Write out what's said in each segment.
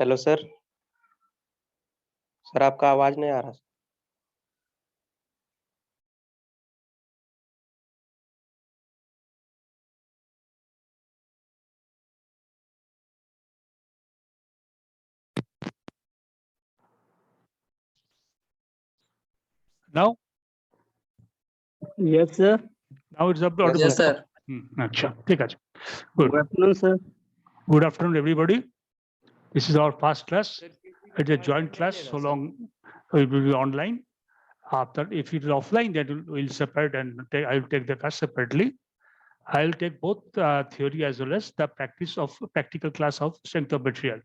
Hello sir. Sir आपका आवाज नहीं आ रहा। Now, Yes, sir. now it's audible. Yes, sir. अच्छा, ठीक है. Good. Good afternoon, sir. Good afternoon, everybody. This is our first class. It's a joint class. So long it will be online. After, if it is offline, then we'll separate and I will take the class separately. I will take both theory as well as the practical class of strength of material.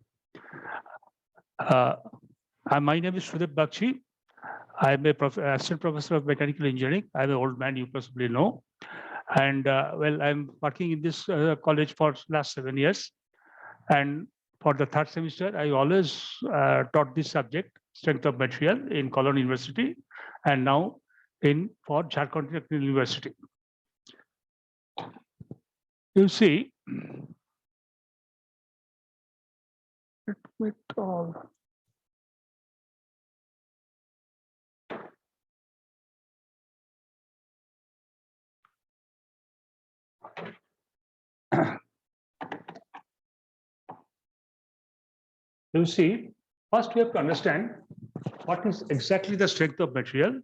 My name is Sudip Bakshi. I am a assistant professor of mechanical engineering. I am an old man, you possibly know. And well, I'm working in this college for last 7 years. And for the third semester, I always taught this subject, strength of material, in Cologne University, and now for Jharkhand Technical University. You see, you see, first we have to understand what is exactly the strength of material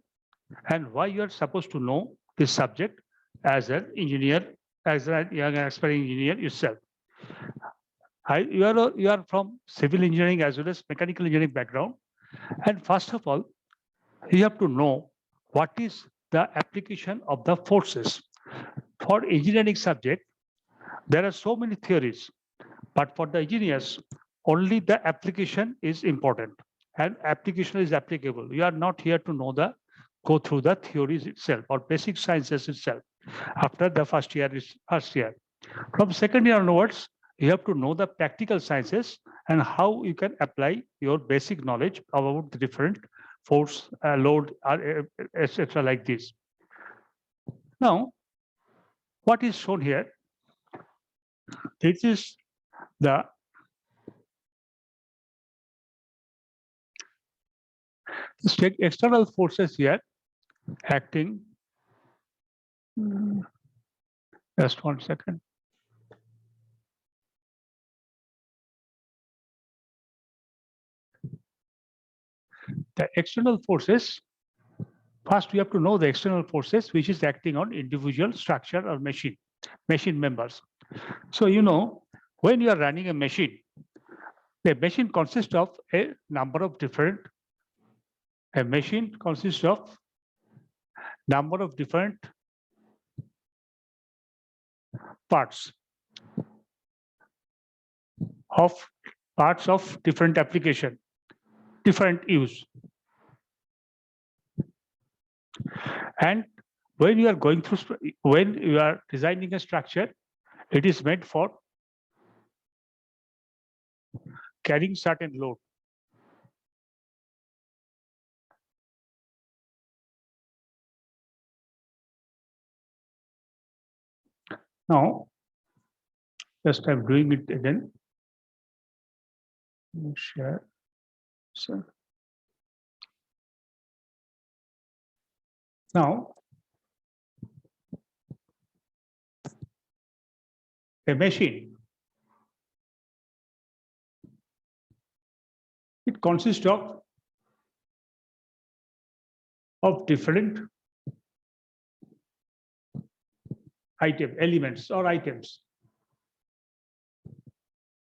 and why you are supposed to know this subject as an engineer, as a young aspiring engineer yourself. You are from civil engineering as well as mechanical engineering background. And first of all, you have to know what is the application of the forces. For engineering subject, there are so many theories, but for the engineers, only the application is important and application is applicable. You are not here to go through the theories itself or basic sciences itself. After the first year. From second year onwards, you have to know the practical sciences and how you can apply your basic knowledge about the different force, load, etc. like this. Now, what is shown here? This is the external forces here acting. Just 1 second. The external forces, first we have to know the external forces which is acting on individual structure or machine members. So you know, when you are running a machine, the machine consists of a number of different parts of different application, different use. And when you are designing a structure, it is meant for carrying certain load. Now, just I'm doing it again. Share. So now, a machine, it consists of different elements or items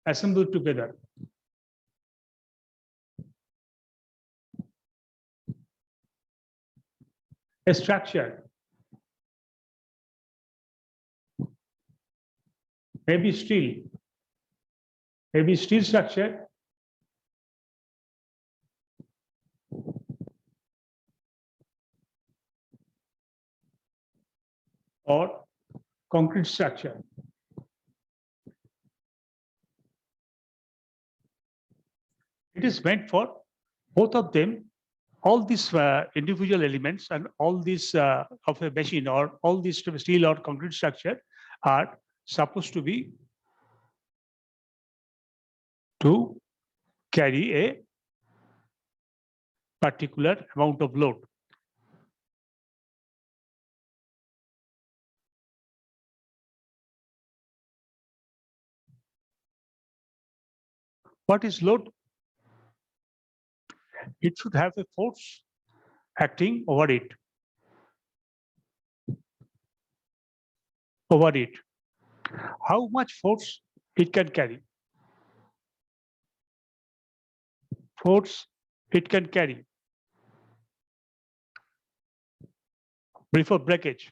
assembled together. A structure maybe steel structure, or concrete structure. It is meant for both of them. All these individual elements and all these of a machine or all these steel or concrete structure are supposed to carry a particular amount of load. What is load? It should have a force acting over it. How much force it can carry? Force it can carry before breakage.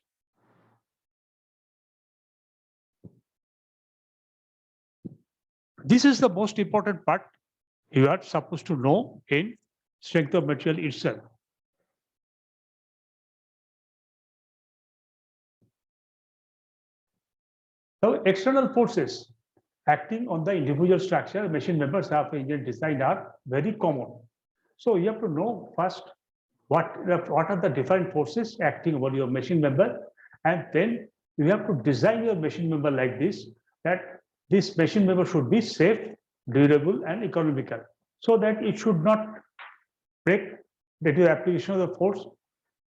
This is the most important part you are supposed to know in strength of material itself. Now, external forces acting on the individual structure, machine members of engine design are very common. So you have to know first what are the different forces acting over your machine member, and then you have to design your machine member like this, that this machine member should be safe, durable, and economical, so that it should not break due to application of the force.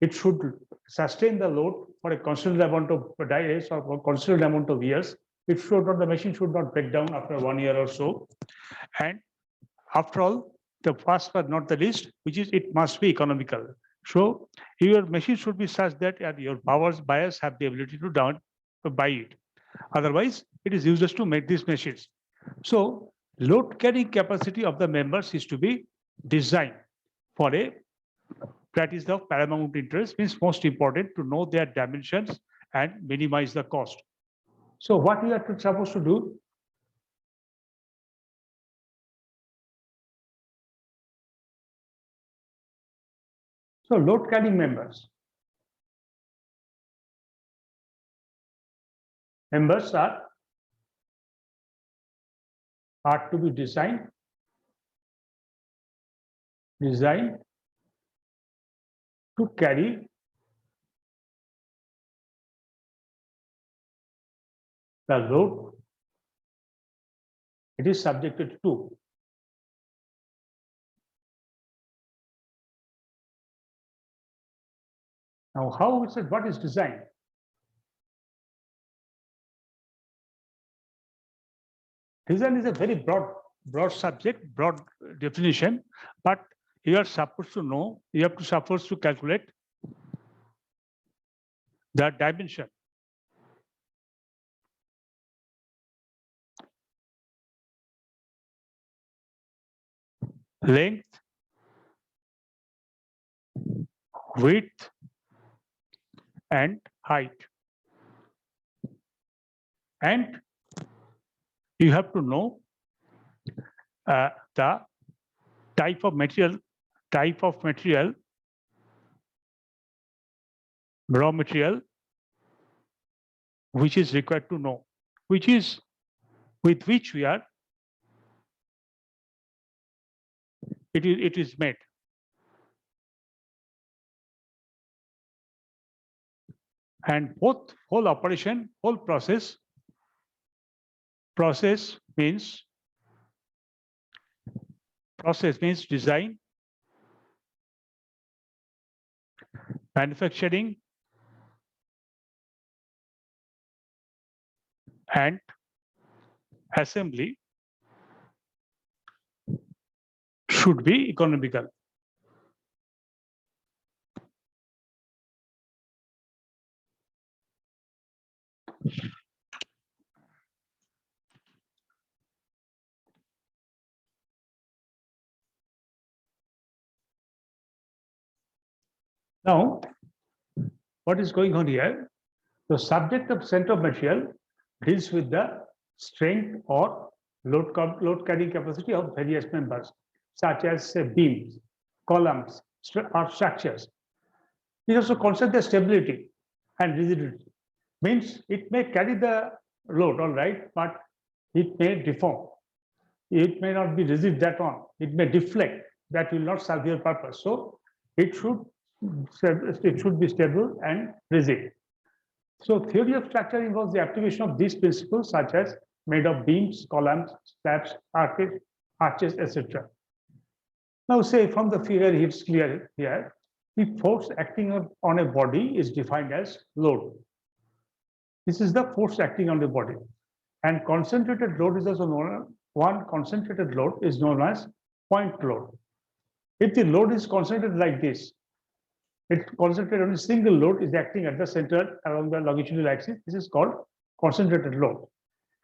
It should sustain the load for a constant amount of days or a constant amount of years. It should not, the machine should not break down after 1 year or so. And after all, the first but not the least, which is it must be economical. So your machine should be such that your buyers have the ability to buy it. Otherwise, it is useless to make these machines. So load carrying capacity of the members is to be designed for a, that is of paramount interest, means most important to know their dimensions and minimize the cost. So what we are supposed to do? So load carrying members are to be designed to carry the load it is subjected to. Now, how is it? What is design? Design is a very broad subject, broad definition, but you are supposed to know, you have to supposed to calculate the dimension. Length, width, and height. And you have to know the type of material, raw material, which is required to know, which is with which we are, it is made. And both whole operation, whole process means design, manufacturing, and assembly should be economical. Now, what is going on here? The subject of center of material deals with the strength or load carrying capacity of various members, such as beams, columns, or structures. It also concerns the stability and rigidity. Means it may carry the load, all right, but it may deform. It may not be rigid that on. It may deflect. That will not serve your purpose. So it should be stable and rigid. So theory of structure involves the application of these principles, such as made of beams, columns, slabs, arches, etc. Now say from the figure it's clear here, the force acting on a body is defined as load. This is the force acting on the body. And concentrated load is also known as, one concentrated load is known as point load. If the load is concentrated like this, it concentrated on a single load is acting at the center along the longitudinal axis. This is called concentrated load.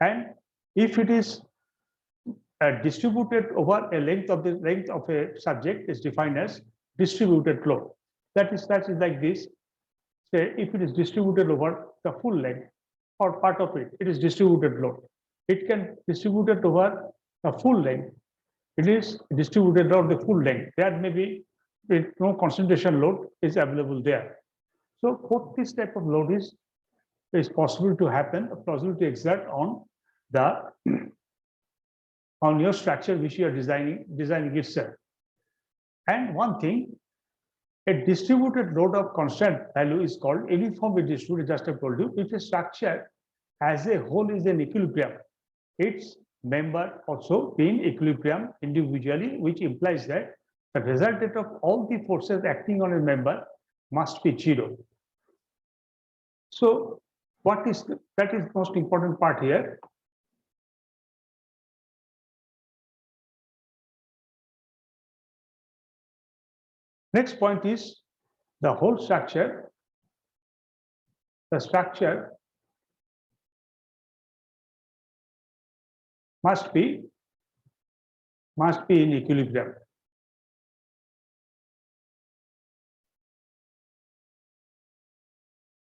And if it is distributed over a length of a subject is defined as distributed load. That is like this. Say if it is distributed over the full length or part of it, it is distributed load. It can distribute it over the full length. It is distributed over the full length. There may be no concentration load is available there. So both this type of load is possible to happen, possible to exert on the on your structure which you are designing itself. And one thing, a distributed load of constant value is called uniformly distributed, just I told you. If a structure as a whole is in equilibrium, its member also be in equilibrium individually, which implies that the resultant of all the forces acting on a member must be zero. So that is the most important part here. Next point is the whole structure. The structure must be in equilibrium.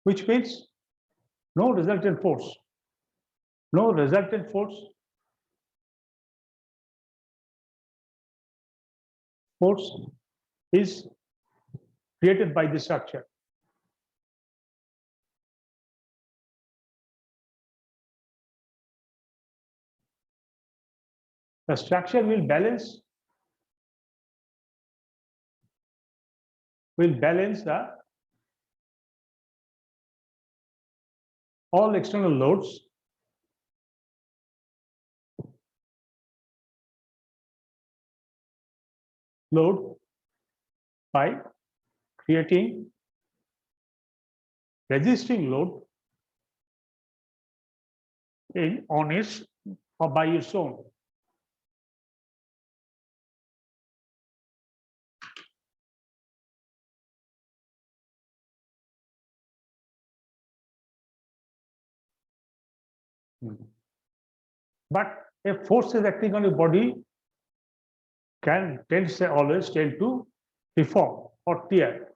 Which means no resultant force. No resultant force. Force is created by the structure. The structure will balance the all external loads by creating resisting load on its or by its own. But if force is acting on a body always tend to deform or tear.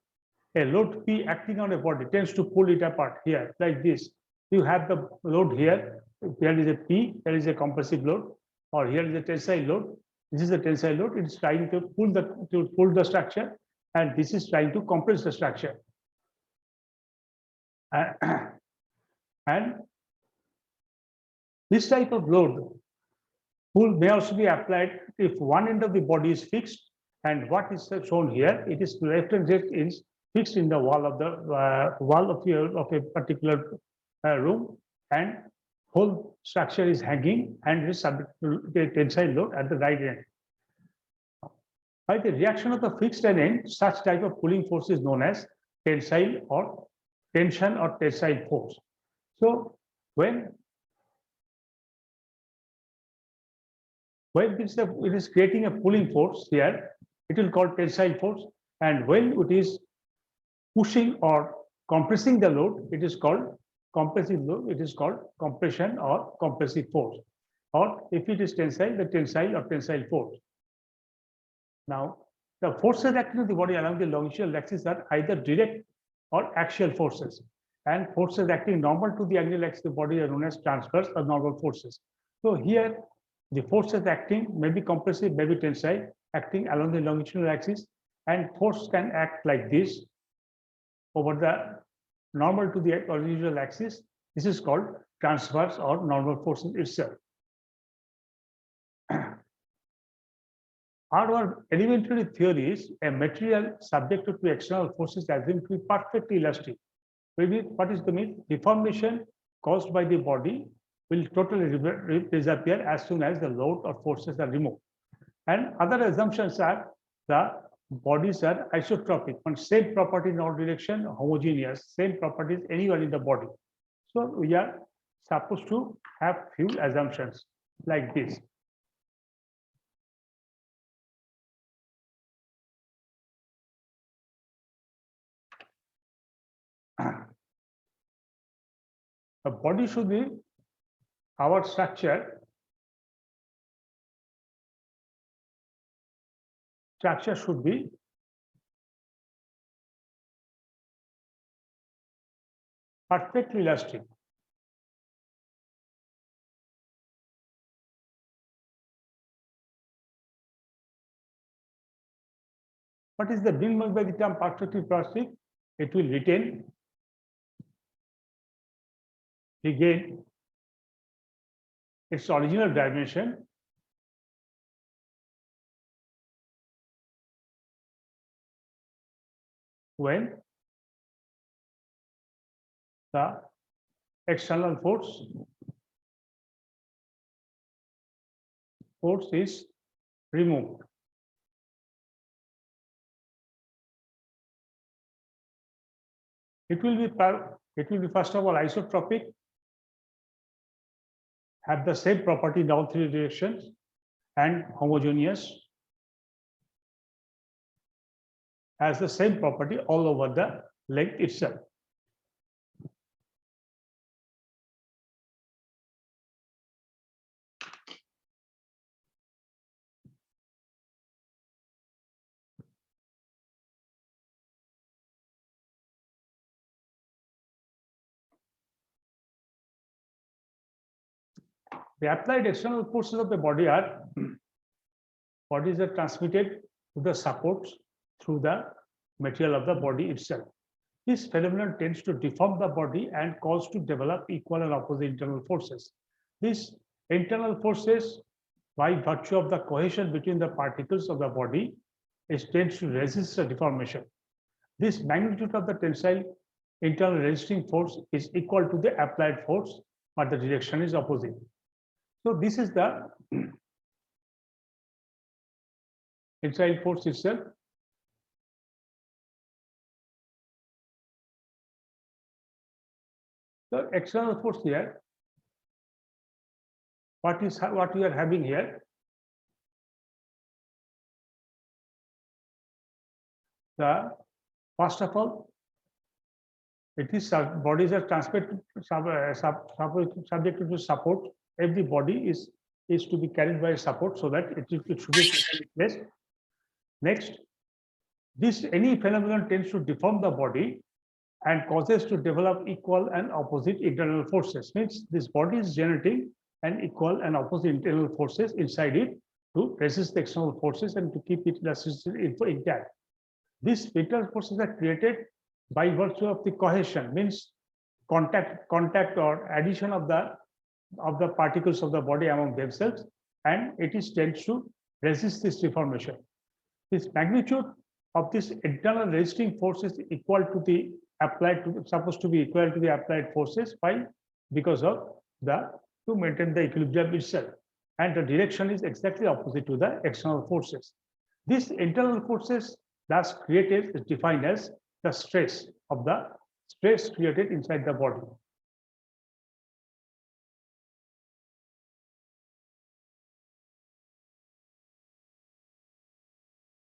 A load P acting on a body tends to pull it apart here, like this. You have the load here, there is a P, there is a compressive load, or here is a tensile load. This is a tensile load, it's trying to pull the structure, and this is trying to compress the structure. And this type of load may also be applied if one end of the body is fixed, and what is shown here, it is left and right is fixed in the wall of a particular room, and whole structure is hanging and is subject to the tensile load at the right end. By the reaction of the fixed end, such type of pulling force is known as tensile or tension or tensile force. So when it is creating a pulling force here, it will call tensile force, and when it is pushing or compressing the load, it is called compressive load, it is called compression or compressive force. Or if it is tensile, the tensile or tensile force. Now, the forces acting on the body along the longitudinal axis are either direct or axial forces, and forces acting normal to the angular axis of the body are known as transverse or normal forces. So here, the forces acting may be compressive, may be tensile, acting along the longitudinal axis, and force can act like this over the normal to the longitudinal axis. This is called transverse or normal forces itself. Our elementary theory is a material subjected to external forces assumed to be perfectly elastic. Maybe what is the mean? Deformation caused by the body will totally disappear as soon as the load or forces are removed. And other assumptions are the bodies are isotropic, and same property in all direction, homogeneous, same properties anywhere in the body. So we are supposed to have few assumptions like this. The body should be our structure. Structure should be perfectly elastic. What is the meaning by the term perfectly plastic? It will regain its original dimension when the external force is removed. It will be first of all isotropic, have the same property in all three directions, and homogeneous, has the same property all over the length itself. The applied external forces of the body are bodies are transmitted to the supports through the material of the body itself. This phenomenon tends to deform the body and cause to develop equal and opposite internal forces. These internal forces, by virtue of the cohesion between the particles of the body, tends to resist the deformation. This magnitude of the tensile internal resisting force is equal to the applied force, but the direction is opposite. So this is the tensile force itself. The external force here, what we are having here, first of all, it is bodies are subjected to support. Every body is to be carried by support so that it should be placed. Next, any phenomenon tends to deform the body and causes to develop equal and opposite internal forces. Means this body is generating an equal and opposite internal forces inside it to resist the external forces and to keep it intact. These internal forces are created by virtue of the cohesion, means contact or addition of the particles of the body among themselves, and it tends to resist this deformation. This magnitude of this internal resisting force is equal to the supposed to be equal to the applied forces because of to maintain the equilibrium itself, and the direction is exactly opposite to the external forces. These internal forces thus created is defined as the stress created inside the body.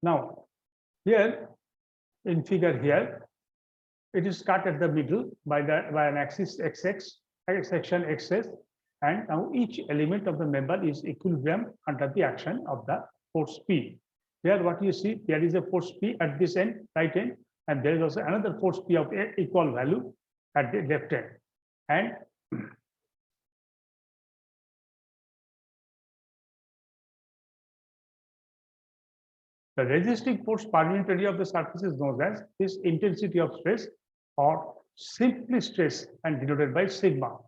Now, here in figure here, it is cut at the middle by an axis XX, section XS, and now each element of the member is equilibrium under the action of the force P. Here, what you see, there is a force P at this end, right end, and there is also another force P of equal value at the left end. And the resisting force per unit area of the surface is known as this intensity of stress, or simply stress, and denoted by sigma.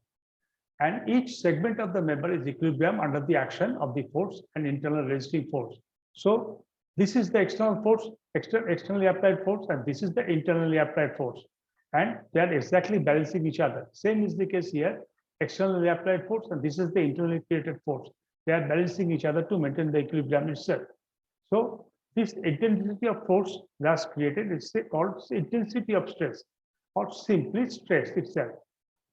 And each segment of the member is equilibrium under the action of the force and internal resisting force. So this is the external force, externally applied force, and this is the internally applied force. And they are exactly balancing each other. Same is the case here, externally applied force, and this is the internally created force. They are balancing each other to maintain the equilibrium itself. So This intensity of force thus created is called intensity of stress, or simply stress itself.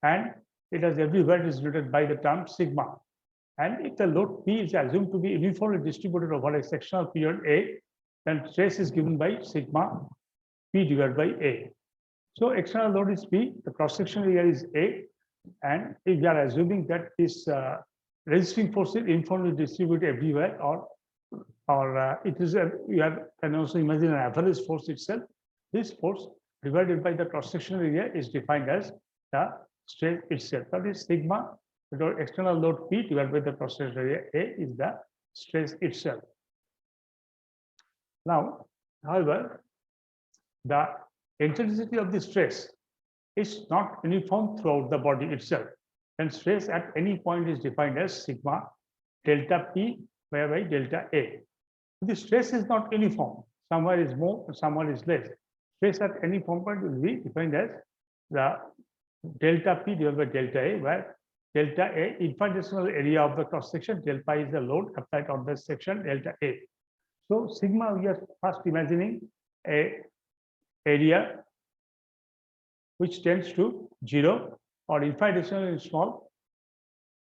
And it is everywhere is denoted by the term sigma. And if the load P is assumed to be uniformly distributed over a sectional period A, then stress is given by sigma P divided by A. So external load is P, the cross-sectional area is A, and if we are assuming that this resisting force is uniformly distributed everywhere, or it is can also imagine an average force itself. This force divided by the cross-sectional area is defined as the stress itself. That is sigma, the external load P divided by the cross-sectional area A is the stress itself. Now, however, the intensity of the stress is not uniform throughout the body itself. And stress at any point is defined as sigma delta P by delta A. The stress is not uniform. Somewhere is more, somewhere is less. Stress at any point will be defined as the delta P divided by delta A, where delta A infinitesimal area of the cross section, delta is the load applied on the section delta A. So sigma, we are first imagining a area which tends to 0 or infinitesimally small,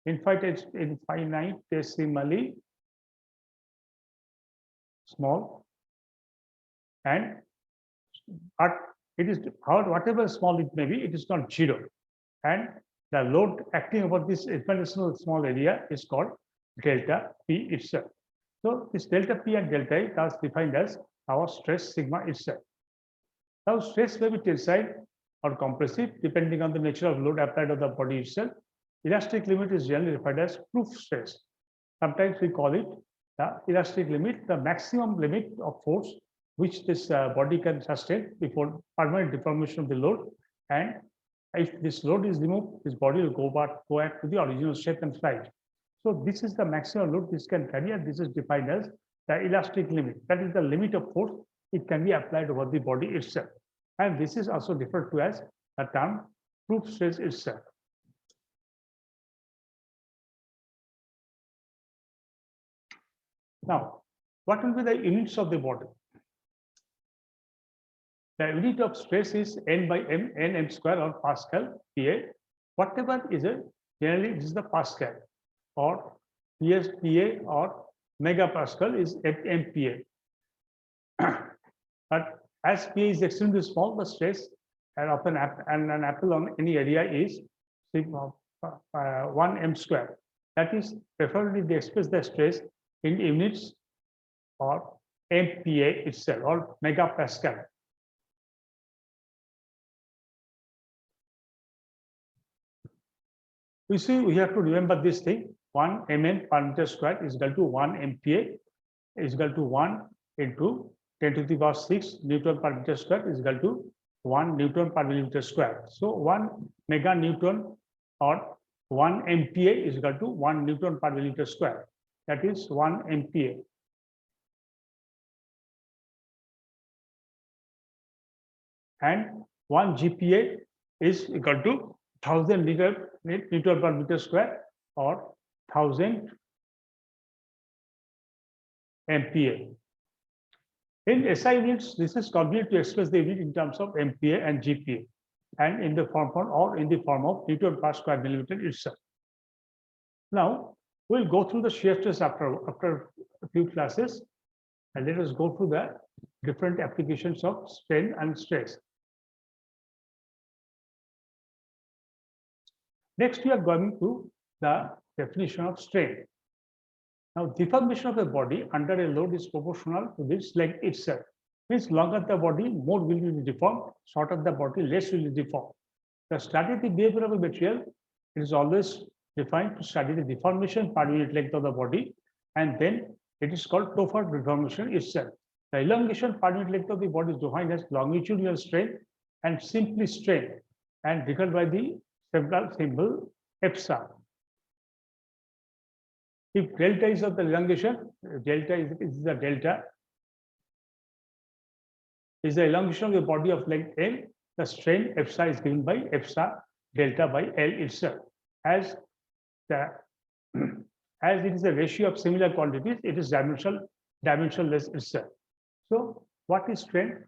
infinitesimally small, and it is whatever small it may be, it is not 0, and the load acting over this infinitesimal small area is called delta P itself. So this delta P and delta A thus defined as our stress sigma itself. Now stress may be tensile or compressive depending on the nature of load applied on the body itself. Elastic limit is generally referred as proof stress. Sometimes we call it the elastic limit, the maximum limit of force which this body can sustain before permanent deformation of the load. And if this load is removed, this body will go back to the original shape and size. So this is the maximum load this can carry, and this is defined as the elastic limit. That is the limit of force it can be applied over the body itself. And this is also referred to as the term proof stress itself. Now, what will be the units of the body? The unit of stress is N by M, Nm square, or Pascal, PA. Whatever is it, generally this is the Pascal, or PS, PA, or megapascal is MPa. But as PA is extremely small, the stress of an apple on any area is 1 m square. That is, preferably they express the stress in units or MPa itself, or megapascal. We see we have to remember this thing: 1 mn per meter square is equal to 1 MPa is equal to 1 into 10 to the power 6 Newton per meter square is equal to 1 Newton per millimeter square. So 1 mega Newton or 1 MPa is equal to 1 Newton per millimeter square. That is 1 MPa. And 1 GPa is equal to 1000 Newton per meter square, or 1000 MPa. In SI units, this is convenient to express the unit in terms of MPa and GPa, and in the form of Newton per square millimeter itself. Now we'll go through the shear stress after a few classes, and let us go through the different applications of strain and stress. Next, we are going to the definition of strain. Now, deformation of a body under a load is proportional to its length itself. Means longer the body, more will be deformed; shorter the body, less will be deformed. To study the behavior of a material, it is always defined to study the deformation per unit length of the body, and then it is called Topher deformation itself. The elongation per unit length of the body is defined as longitudinal strain and simply strain, and recorded by the symbol epsilon. If delta is of the elongation, delta is the delta is the elongation of the body of length L. The strain epsilon is given by epsilon delta by L itself. As it is a ratio of similar quantities, it is dimensionless itself. So what is strain?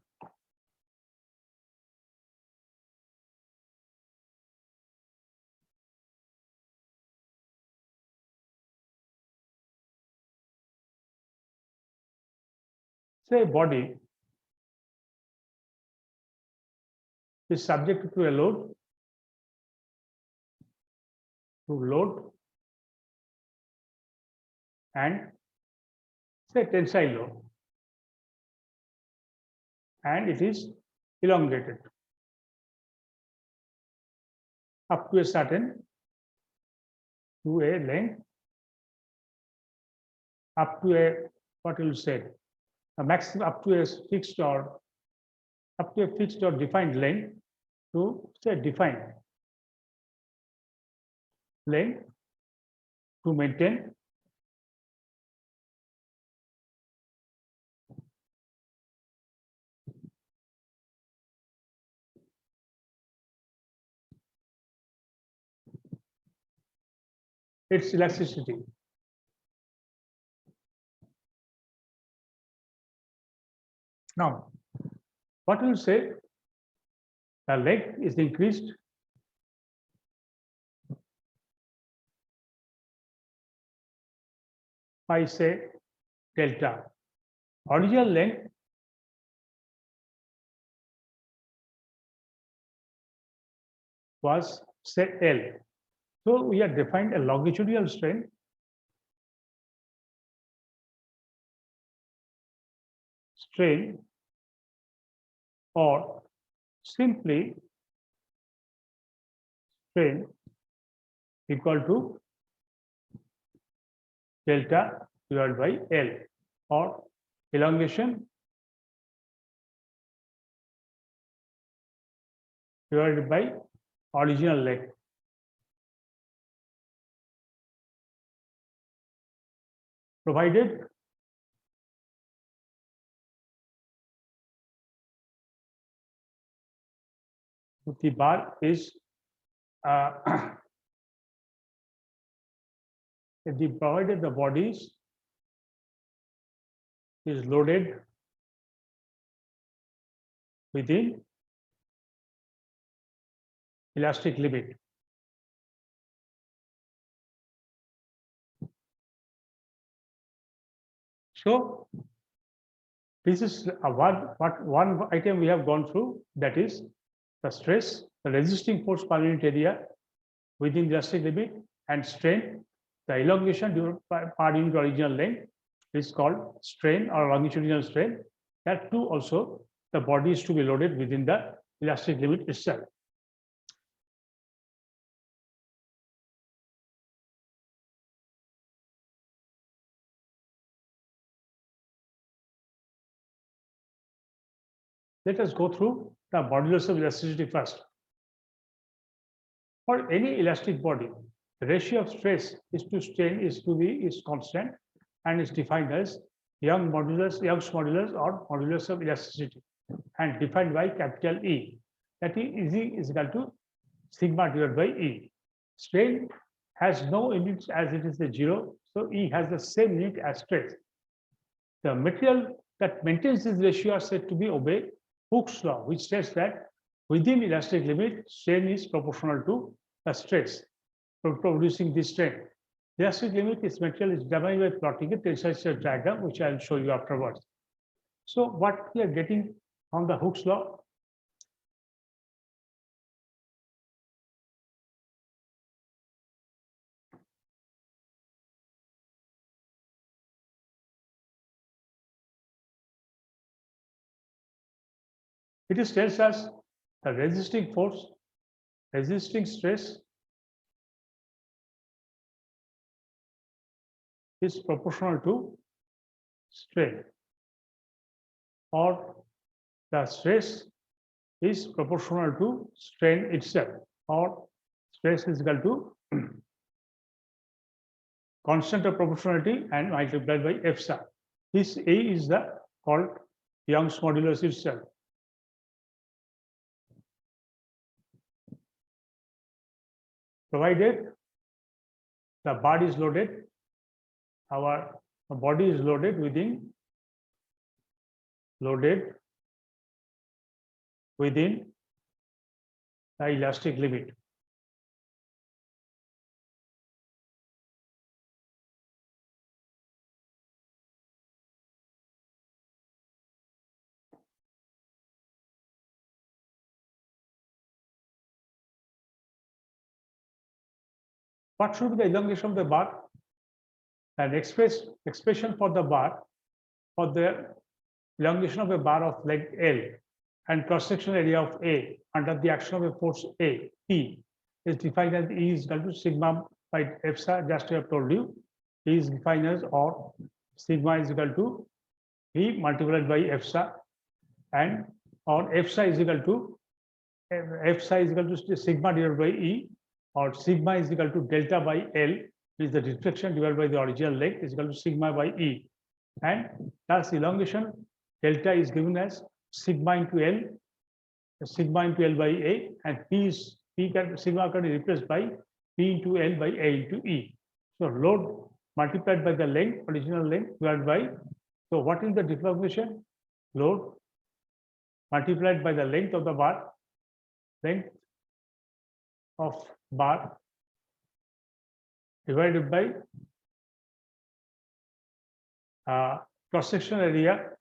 Say a body is subject to a load, and say tensile load, and it is elongated up to a certain to a length, up to a what you say a maximum up to a fixed or defined length to say defined length to maintain its elasticity. Now, what will say the length is increased by say delta. Original length was say L. So we have defined a longitudinal strain or simply strain equal to delta divided by L or elongation divided by original length. Provided the bar is provided the bodies is loaded within elastic limit. So this is one item we have gone through, that is the stress, the resisting force per unit area within the elastic limit, and strain, the elongation per unit original length is called strain or longitudinal strain. That too also the body is to be loaded within the elastic limit itself. Let us go through the modulus of elasticity first. For any elastic body, the ratio of stress is to strain is constant and is defined as Young's modulus or modulus of elasticity, and defined by capital E. That is E is equal to sigma divided by E. Strain has no units as it is a zero, so E has the same unit as stress. The material that maintains this ratio are said to be obey Hooke's law, which states that within elastic limit, strain is proportional to the stress producing this strain. Elastic limit is material is defined by plotting a tensile stress diagram, which I'll show you afterwards. So what we are getting from the Hooke's law? It is tells us the resisting force, resisting stress is proportional to strain, or the stress is proportional to strain itself, or stress is equal to constant of proportionality and multiplied by f star. This A is the called Young's modulus itself. Provided the body is loaded, our body is loaded within loaded within the elastic limit. What should be the elongation of the bar? An expression for the bar, for the elongation of a bar of length L and cross-section area of A under the action of a force A, P, is defined as E is equal to sigma by epsilon, just I have told you. E is defined as, or sigma is equal to V multiplied by epsilon, and or epsilon is equal to sigma divided by E, or sigma is equal to delta by L, is the deflection divided by the original length, is equal to sigma by E. And thus elongation delta is given as sigma into L by A, and sigma can be replaced by P into L by A into E. So load multiplied by the length, original length, divided by, so what is the deformation? Load multiplied by the length of the bar, length of bar divided by cross-section area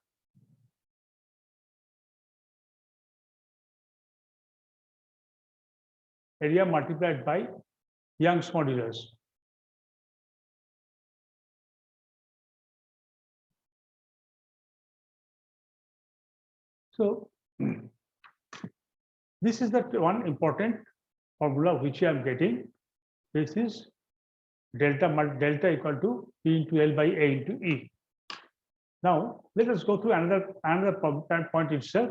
multiplied by Young's modulus. So this is the one important formula which I am getting. This is delta equal to P into L by A into E. Now let us go through another point itself,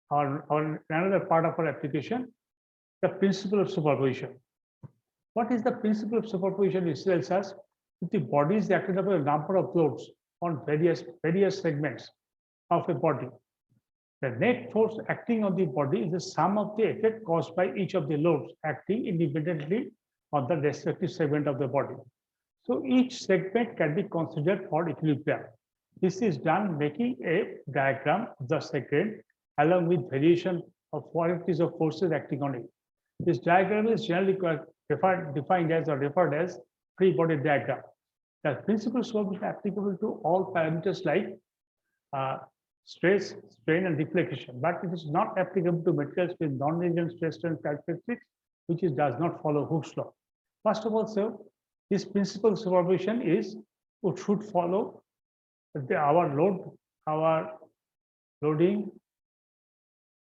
or another part of our application, the principle of superposition. What is the principle of superposition? It tells us if the body is acted upon a number of loads on various segments of a body, the net force acting on the body is the sum of the effect caused by each of the loads acting independently on the respective segment of the body. So each segment can be considered for equilibrium. This is done making a diagram of the segment along with variation of quantities of forces acting on it. This diagram is generally defined as or referred as free body diagram. The principle of superposition is applicable to all parameters like stress, strain, and deflection, but it is not applicable to materials with non-linear stress strain characteristics, which does not follow Hooke's law. First of all, sir, this principle of superposition should follow our loading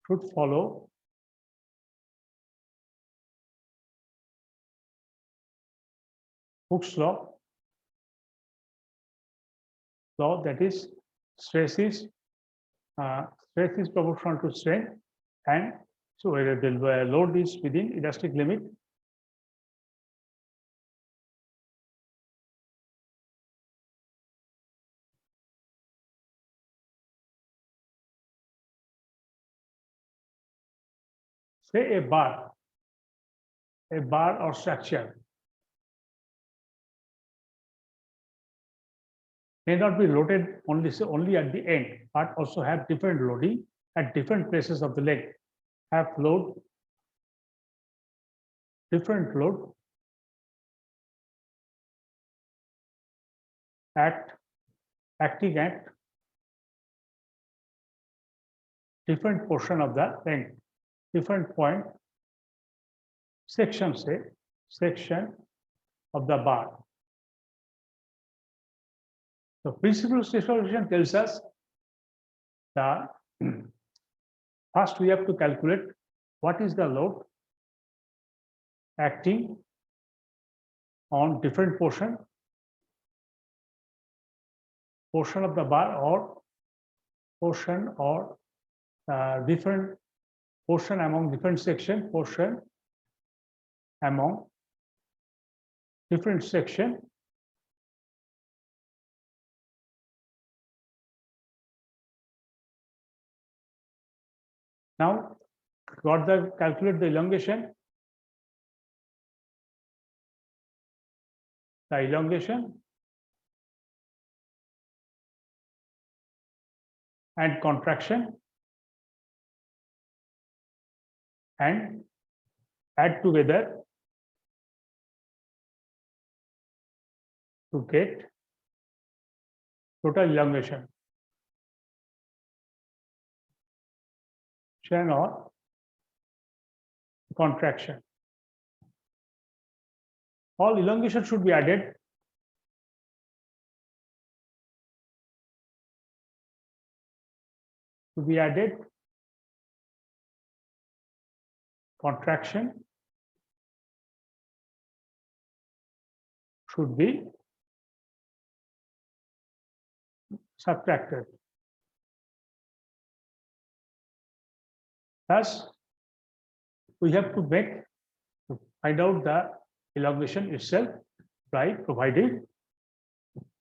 should follow Hooke's law, that is stress is proportional to strain, and so the load is within elastic limit. Say a bar or structure may not be loaded only at the end, but also have different loading at different places of the leg. Have different load acting at different portion of the length, different point, section of the bar. The principle of superposition tells us that first we have to calculate what is the load acting on different portion of the bar, or different portion among different section, among different section. Now, calculate the elongation. The elongation and contraction and add together to get total elongation or contraction. All elongation should be added contraction should be subtracted. Thus, we have to find out the elongation itself by providing